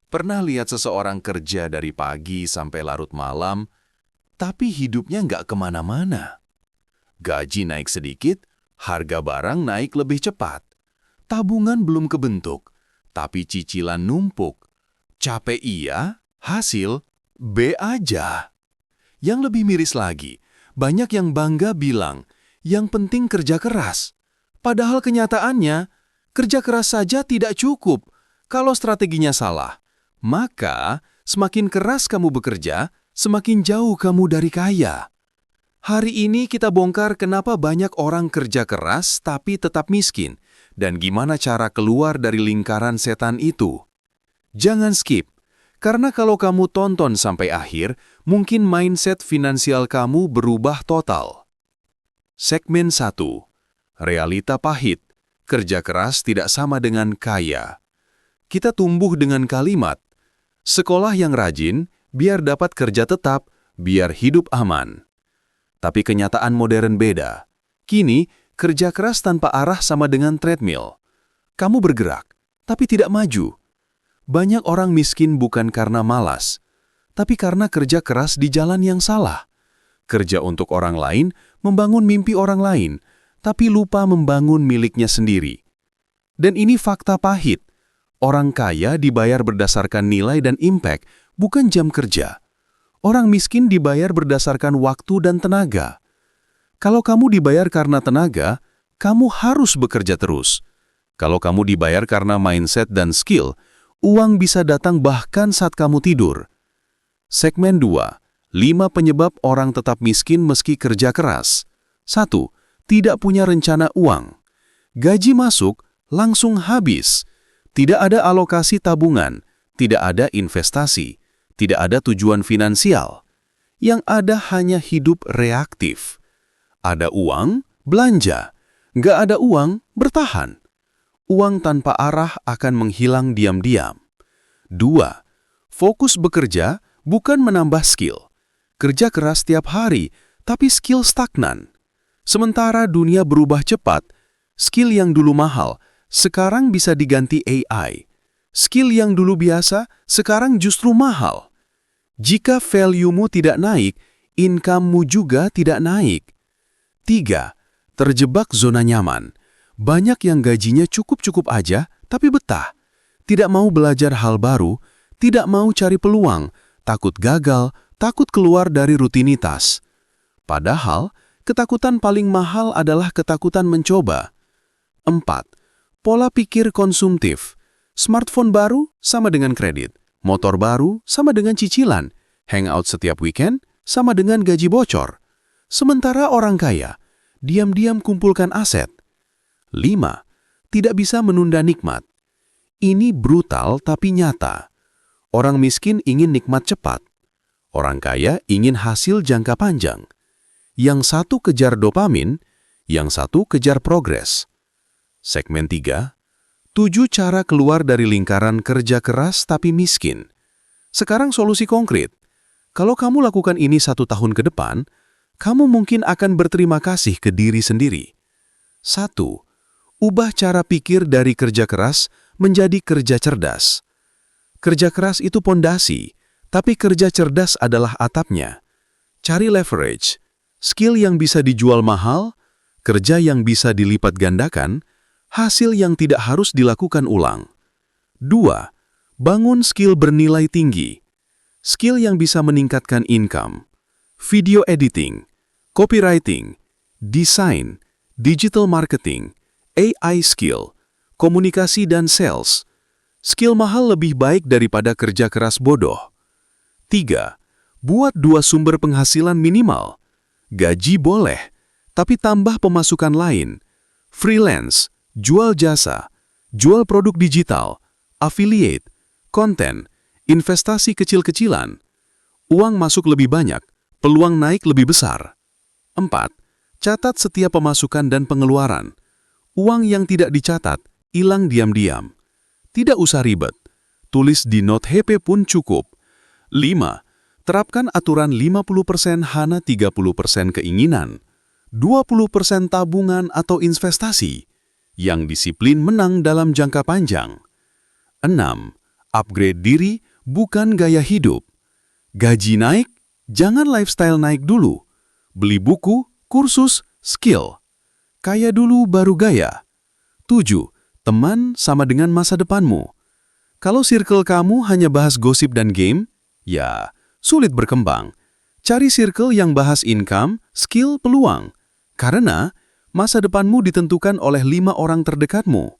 Pernah lihat seseorang kerja dari pagi sampai larut malam, tapi hidupnya nggak kemana-mana. Gaji naik sedikit, harga barang naik lebih cepat. Tabungan belum kebentuk, tapi cicilan numpuk. Capek iya, hasil B aja. Yang lebih miris lagi, banyak yang bangga bilang, yang penting kerja keras. Padahal kenyataannya, kerja keras saja tidak cukup kalau strateginya salah. Maka, semakin keras kamu bekerja, semakin jauh kamu dari kaya. Hari ini kita bongkar kenapa banyak orang kerja keras tapi tetap miskin, dan gimana cara keluar dari lingkaran setan itu. Jangan skip, karena kalau kamu tonton sampai akhir, mungkin mindset finansial kamu berubah total. Segmen 1. Realita pahit. Kerja keras tidak sama dengan kaya. Kita tumbuh dengan kalimat, sekolah yang rajin, biar dapat kerja tetap, biar hidup aman. Tapi kenyataan modern beda. Kini, kerja keras tanpa arah sama dengan treadmill. Kamu bergerak, tapi tidak maju. Banyak orang miskin bukan karena malas, tapi karena kerja keras di jalan yang salah. Kerja untuk orang lain, membangun mimpi orang lain, tapi lupa membangun miliknya sendiri. Dan ini fakta pahit. Orang kaya dibayar berdasarkan nilai dan impact, bukan jam kerja. Orang miskin dibayar berdasarkan waktu dan tenaga. Kalau kamu dibayar karena tenaga, kamu harus bekerja terus. Kalau kamu dibayar karena mindset dan skill, uang bisa datang bahkan saat kamu tidur. Segmen 2. 5 penyebab orang tetap miskin meski kerja keras. 1. Tidak punya rencana uang. Gaji masuk, langsung habis. Tidak ada alokasi tabungan, tidak ada investasi, tidak ada tujuan finansial. Yang ada hanya hidup reaktif. Ada uang, belanja. Nggak ada uang, bertahan. Uang tanpa arah akan menghilang diam-diam. 2. Fokus bekerja bukan menambah skill. Kerja keras setiap hari, tapi skill stagnan. Sementara dunia berubah cepat, skill yang dulu mahal, sekarang bisa diganti AI. Skill yang dulu biasa, sekarang justru mahal. Jika value-mu tidak naik, income-mu juga tidak naik. 3. Terjebak zona nyaman. Banyak yang gajinya cukup-cukup aja, tapi betah. Tidak mau belajar hal baru, tidak mau cari peluang, takut gagal, takut keluar dari rutinitas. Padahal, ketakutan paling mahal adalah ketakutan mencoba. 4. Pola pikir konsumtif. Smartphone baru sama dengan kredit. Motor baru sama dengan cicilan. Hangout setiap weekend sama dengan gaji bocor. Sementara orang kaya, diam-diam kumpulkan aset. 5. Tidak bisa menunda nikmat. Ini brutal tapi nyata. Orang miskin ingin nikmat cepat. Orang kaya ingin hasil jangka panjang. Yang satu kejar dopamin, yang satu kejar progres. Segmen 3. 7 cara keluar dari lingkaran kerja keras tapi miskin. Sekarang solusi konkret. Kalau kamu lakukan ini 1 tahun ke depan, kamu mungkin akan berterima kasih ke diri sendiri. 1. Ubah cara pikir dari kerja keras menjadi kerja cerdas. Kerja keras itu pondasi, tapi kerja cerdas adalah atapnya. Cari leverage, skill yang bisa dijual mahal, kerja yang bisa dilipat gandakan, hasil yang tidak harus dilakukan ulang. 2. Bangun skill bernilai tinggi. Skill yang bisa meningkatkan income. Video editing, copywriting, desain, digital marketing, AI skill, komunikasi dan sales. Skill mahal lebih baik daripada kerja keras bodoh. 3. Buat 2 sumber penghasilan minimal. Gaji boleh, tapi tambah pemasukan lain. Freelance, jual jasa, jual produk digital, affiliate, konten, investasi kecil-kecilan. Uang masuk lebih banyak, peluang naik lebih besar. 4. Catat setiap pemasukan dan pengeluaran. Uang yang tidak dicatat, hilang diam-diam. Tidak usah ribet. Tulis di note HP pun cukup. 5. Terapkan aturan 50% hana 30% keinginan. 20% tabungan atau investasi. Yang disiplin menang dalam jangka panjang. 6. Upgrade diri, bukan gaya hidup. Gaji naik, jangan lifestyle naik dulu. Beli buku, kursus, skill. Kaya dulu baru gaya. 7. Teman sama dengan masa depanmu. Kalau circle kamu hanya bahas gosip dan game, ya sulit berkembang. Cari circle yang bahas income, skill, peluang. Karena masa depanmu ditentukan oleh 5 orang terdekatmu.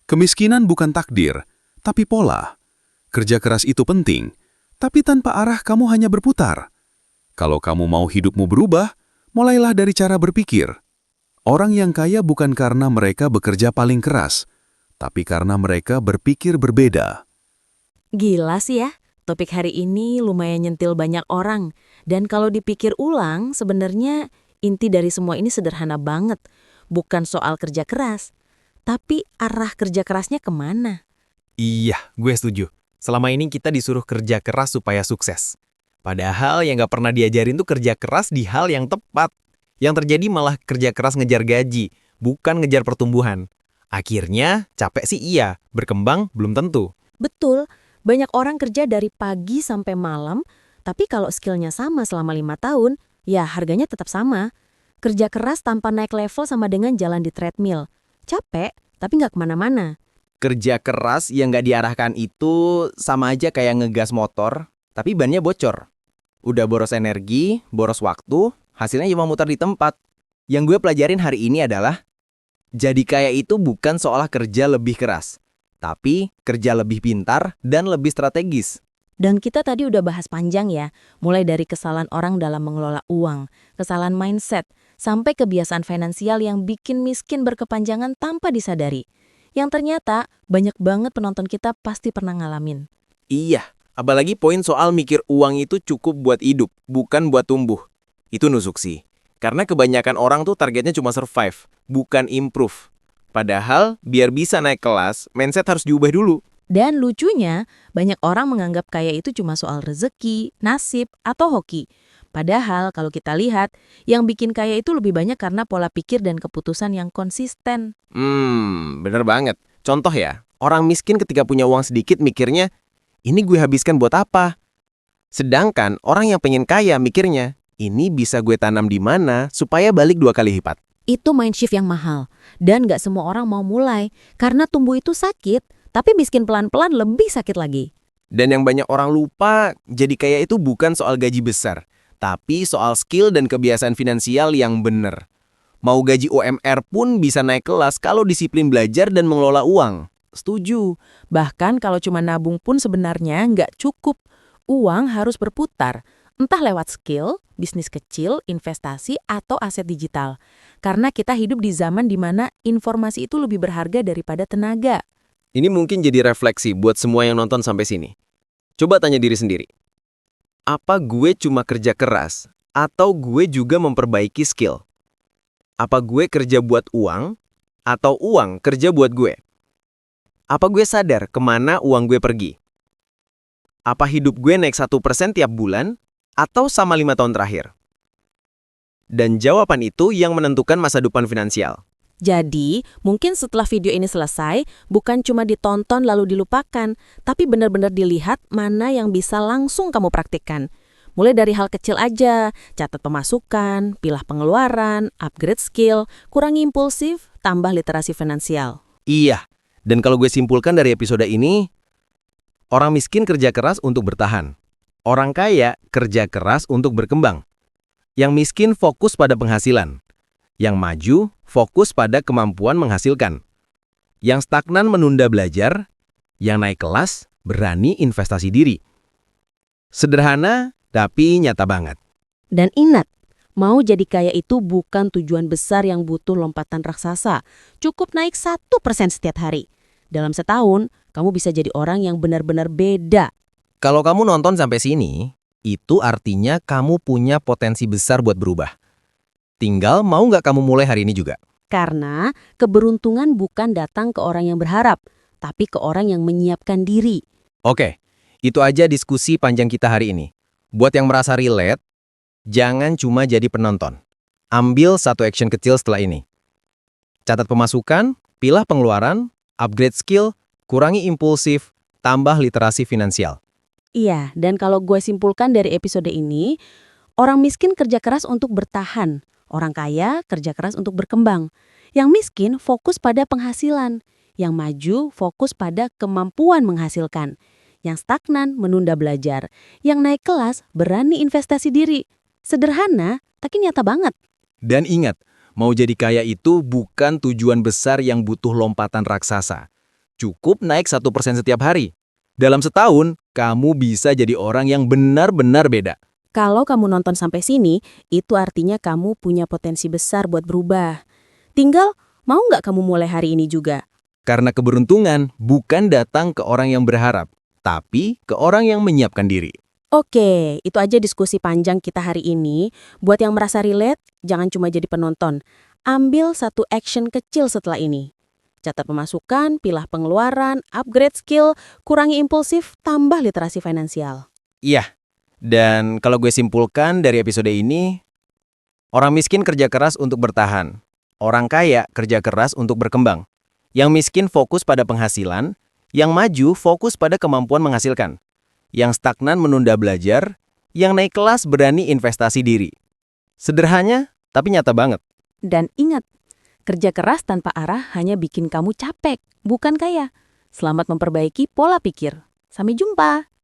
Kemiskinan bukan takdir, tapi pola. Kerja keras itu penting, tapi tanpa arah kamu hanya berputar. Kalau kamu mau hidupmu berubah, mulailah dari cara berpikir. Orang yang kaya bukan karena mereka bekerja paling keras, tapi karena mereka berpikir berbeda. Gila sih ya, topik hari ini lumayan nyentil banyak orang. Dan kalau dipikir ulang, sebenarnya inti dari semua ini sederhana banget. Bukan soal kerja keras, tapi arah kerja kerasnya kemana? Iya, gue setuju. Selama ini kita disuruh kerja keras supaya sukses. Padahal yang nggak pernah diajarin tuh kerja keras di hal yang tepat. Yang terjadi malah kerja keras ngejar gaji, bukan ngejar pertumbuhan. Akhirnya, capek sih iya, berkembang belum tentu. Betul, banyak orang kerja dari pagi sampai malam, tapi kalau skillnya sama selama 5 tahun, ya harganya tetap sama. Kerja keras tanpa naik level sama dengan jalan di treadmill. Capek, tapi nggak kemana-mana. Kerja keras yang nggak diarahkan itu sama aja kayak ngegas motor, tapi bannya bocor. Udah boros energi, boros waktu, hasilnya cuma muter di tempat. Yang gue pelajarin hari ini adalah, jadi kaya itu bukan seolah kerja lebih keras, tapi kerja lebih pintar dan lebih strategis. Dan kita tadi udah bahas panjang ya, mulai dari kesalahan orang dalam mengelola uang, kesalahan mindset, sampai kebiasaan finansial yang bikin miskin berkepanjangan tanpa disadari. Yang ternyata banyak banget penonton kita pasti pernah ngalamin. Iya, apalagi poin soal mikir uang itu cukup buat hidup, bukan buat tumbuh. Itu nusuk sih. Karena kebanyakan orang tuh targetnya cuma survive, bukan improve. Padahal, biar bisa naik kelas, mindset harus diubah dulu. Dan lucunya, banyak orang menganggap kaya itu cuma soal rezeki, nasib, atau hoki. Padahal kalau kita lihat, yang bikin kaya itu lebih banyak karena pola pikir dan keputusan yang konsisten. Bener banget. Contoh ya, orang miskin ketika punya uang sedikit mikirnya, ini gue habiskan buat apa? Sedangkan orang yang pengen kaya mikirnya, ini bisa gue tanam di mana supaya balik 2 kali lipat. Itu mind shift yang mahal. Dan nggak semua orang mau mulai, karena tumbuh itu sakit, tapi miskin pelan-pelan lebih sakit lagi. Dan yang banyak orang lupa, jadi kaya itu bukan soal gaji besar, tapi soal skill dan kebiasaan finansial yang bener. Mau gaji UMR pun bisa naik kelas kalau disiplin belajar dan mengelola uang. Setuju. Bahkan kalau cuma nabung pun sebenarnya nggak cukup. Uang harus berputar, entah lewat skill, bisnis kecil, investasi, atau aset digital. Karena kita hidup di zaman di mana informasi itu lebih berharga daripada tenaga. Ini mungkin jadi refleksi buat semua yang nonton sampai sini. Coba tanya diri sendiri. Apa gue cuma kerja keras, atau gue juga memperbaiki skill? Apa gue kerja buat uang, atau uang kerja buat gue? Apa gue sadar kemana uang gue pergi? Apa hidup gue naik 1% tiap bulan, atau sama 5 tahun terakhir? Dan jawaban itu yang menentukan masa depan finansial. Jadi, mungkin setelah video ini selesai, bukan cuma ditonton lalu dilupakan, tapi benar-benar dilihat mana yang bisa langsung kamu praktikkan. Mulai dari hal kecil aja, catat pemasukan, pilah pengeluaran, upgrade skill, kurangi impulsif, tambah literasi finansial. Iya, dan kalau gue simpulkan dari episode ini, orang miskin kerja keras untuk bertahan. Orang kaya kerja keras untuk berkembang. Yang miskin fokus pada penghasilan. Yang maju fokus pada kemampuan menghasilkan. Yang stagnan menunda belajar. Yang naik kelas berani investasi diri. Sederhana, tapi nyata banget. Dan ingat, mau jadi kaya itu bukan tujuan besar yang butuh lompatan raksasa. Cukup naik 1% setiap hari. Dalam setahun, kamu bisa jadi orang yang benar-benar beda. Kalau kamu nonton sampai sini, itu artinya kamu punya potensi besar buat berubah. Tinggal mau nggak kamu mulai hari ini juga? Karena keberuntungan bukan datang ke orang yang berharap, tapi ke orang yang menyiapkan diri. Oke, itu aja diskusi panjang kita hari ini. Buat yang merasa relate, jangan cuma jadi penonton. Ambil satu action kecil setelah ini. Catat pemasukan, pilah pengeluaran, upgrade skill, kurangi impulsif, tambah literasi finansial. Iya, dan kalau gue simpulkan dari episode ini, orang miskin kerja keras untuk bertahan, orang kaya kerja keras untuk berkembang. Yang miskin fokus pada penghasilan, yang maju fokus pada kemampuan menghasilkan. Yang stagnan menunda belajar, yang naik kelas berani investasi diri. Sederhana, tapi nyata banget. Dan ingat, mau jadi kaya itu bukan tujuan besar yang butuh lompatan raksasa. Cukup naik 1% setiap hari. Dalam setahun, kamu bisa jadi orang yang benar-benar beda. Kalau kamu nonton sampai sini, itu artinya kamu punya potensi besar buat berubah. Tinggal, mau nggak kamu mulai hari ini juga? Karena keberuntungan bukan datang ke orang yang berharap, tapi ke orang yang menyiapkan diri. Oke, itu aja diskusi panjang kita hari ini. Buat yang merasa relate, jangan cuma jadi penonton. Ambil satu action kecil setelah ini. Catat pemasukan, pilah pengeluaran, upgrade skill, kurangi impulsif, tambah literasi finansial. Iya, dan kalau gue simpulkan dari episode ini, orang miskin kerja keras untuk bertahan. Orang kaya kerja keras untuk berkembang. Yang miskin fokus pada penghasilan, yang maju fokus pada kemampuan menghasilkan. Yang stagnan menunda belajar, yang naik kelas berani investasi diri. Sederhana, tapi nyata banget. Dan ingat, kerja keras tanpa arah hanya bikin kamu capek, bukan kaya. Selamat memperbaiki pola pikir. Sampai jumpa.